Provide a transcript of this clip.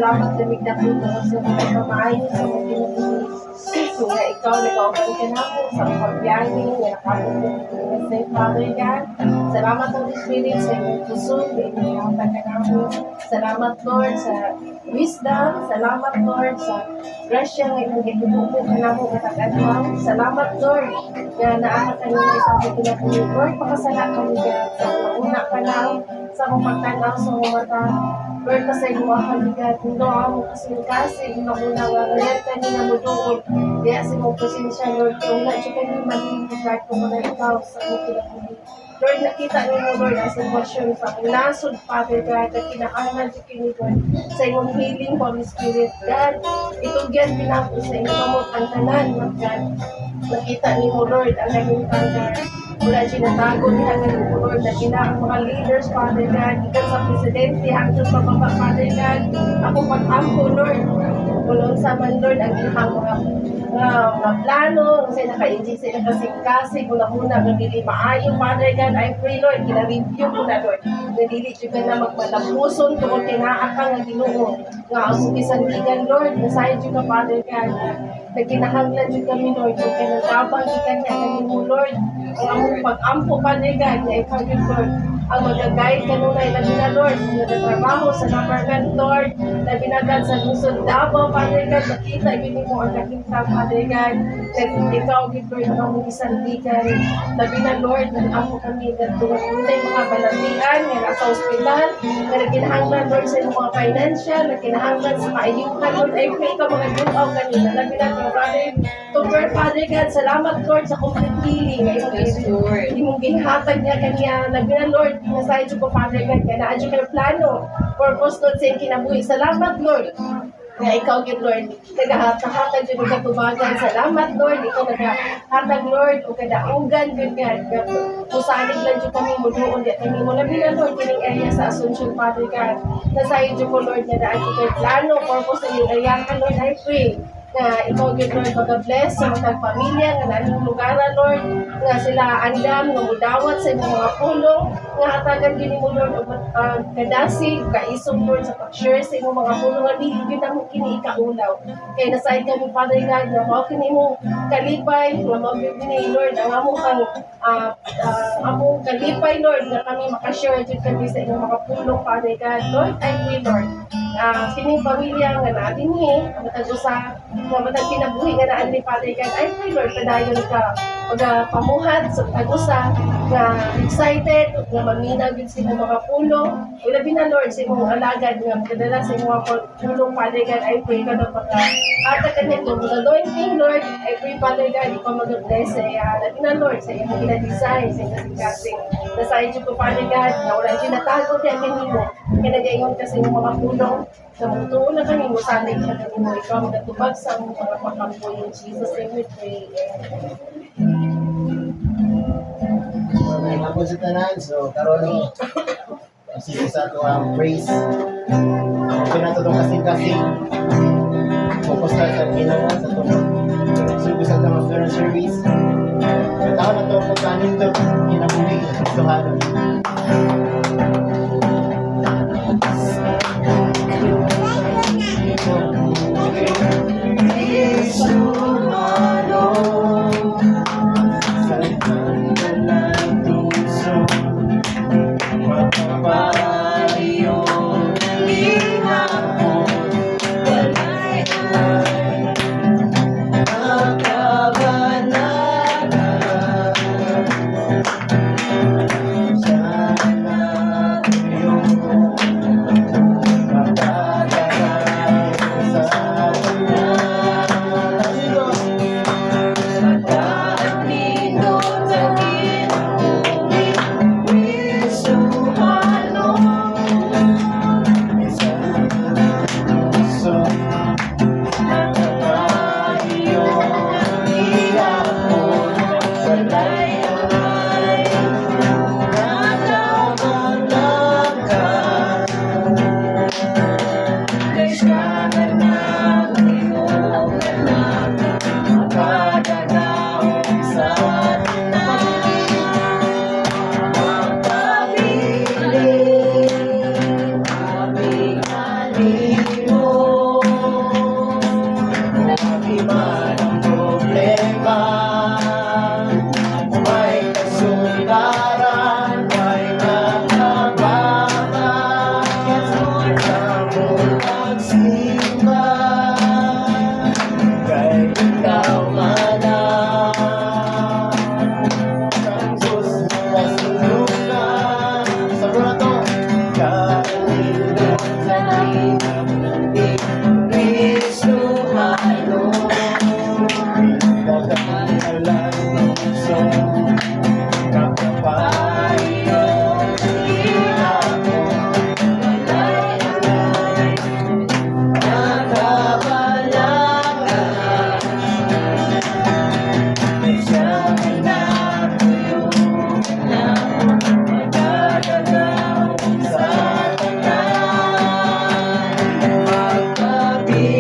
salamat na bigla po ito sa mga pamahayin sa mga pinagpili. So nga ikaw, nag-open ka na po sa pagbiyahe, nga nakapagpili ka sa Father God. Salamat Holy Spirit sa inyong puso, sa inyong pagkakamo. Salamat Lord sa wisdom. Salamat Lord sa grasya nga inyong gitubuko ka na po katakadwang. Salamat Lord na naaka ka nila isang pinagpili. Lord, pakasala kami God sa una pa lang sa akong pagtanaw sa mga mata. Lord, pasay mo ang kaligat. Hindi ako kasing-kasing. Muna nga ngayon kanina mo doon. Kaya si mong pasensya, Lord. Kung na siya kanina malimigay ko muna ikaw sa akong pinagpili. Lord, nakita niyo mo, Lord, ang sitwasyon sa akong nasod, Father God, na kinakahanan siya kini, Lord, sa iyong healing, Holy Spirit, God. Itugyan pinako sa inyong kamot ang tanan, God. Nakita niyo mo, Lord, ang naging tanggal. Wala sinatago niya ng Lord na ang mga leaders, Father God, ikan sa presidente, hanggang sa baba, Father God, ako pag-ampo, Lord. Kulong sa man, Lord, ang ilang mga plano, kasi naka-enjoy sila kasing-kasing, una-una, nagdili maayo, Father God, I pray, Lord, kina-review ko na, Lord. Nagdili juga na magmalapuson, tungkol tinaakang ang ginoo, nga ang isandigan, Lord, nasayo juga, Father God, nagkinahanglan juga kami, Lord, kung kinagabang ikan niya, kami mo, Lord, ang among pag-ampo, Father God, na ikaw yun, Lord, ang mag-guide kanunay, labi na, Lord, kung nagtatrabaho sa government, Lord, labi na, God, sa Luzon, Davao, Father God, nakita, yun mo ang nakita, Father God, na ikaw, Lord, ang among isandigan, labi na, Lord, nag-ampo kami, nagtunay mga balatian, nga nasa ospital, na nagkinahanglan, Lord, sa mga financial, nagkinahanglan sa kaayuhan, Lord, I pray ka mga duaw kanina, labi na, Father, to Father God, salamat, Lord, sa complete healing, hindi mong ginhatag niya kanya, labi na, Lord, nasayad ko, Father God, kaya naadyo kayo plano, purpose, Lord, sa iyong kinabuhi, salamat, Lord, nga ikaw, Lord, nagahatag yun ng katubagan. Salamat, Lord. Ikaw nagahatag, Lord, o kadaugan yun, God. Musalig lang yun kami mo doon. Kami mo labi na, Lord, kining area sa Asuncion, Father God. Nasayin yun ko, Lord, na daan ko kayo plano, purpose na yung area ka, Lord, I pray na ikaw, Lord, mag-bless sa mga pamilya, nga naling lugar, Lord, nga sila andam, nga mudawat sa mga pulong, nga hatagan din mo, Lord, kadasig, kaisong, Lord, sa pag-share sa mga pulong, nga di yun ang kini ikaulaw. Kaya nasayad kami, Father God, na mga kini mo kalipay, nga mga kini, Lord, ang among among kalipay, Lord, na kami makashare dito kami sa inyong mga pulong, Father God. Lord, I pray, Lord, kining pamilya nga natin matag-usa, nga matag kinabuhi nga naan ni Father God. I pray, Lord, padayon ka pamuhat sa tag-usa, nga excited, nga maminaw din sa mga pulong. Ilabi na, Lord, sa mga alagad, nga magdala sa mga pulong, Father God. I pray ka na ata ka nito, mga anointing, Lord. I pray, Father God, ikaw mag-bless sa iya. Ilabi na, Lord, sa iyong gina-design, sa iyong kasing. Nasayad ko, Father God, na wala yung natago niya kanino. Kaya nag-ingon kasi yung mga pulong, na magtuon na kami, musanay ka kanino. Ikaw magatubag sa mga pakampo in Jesus' name we pray. May hapon sa tanan, so karon sige sa ito ang praise. Pinatutong kasing-kasing. Focus na sa ginawa sa ito. Sugo sa ito mga service. Katao na ito ang pagkanin ito. Kinabuhi. Tuhanan.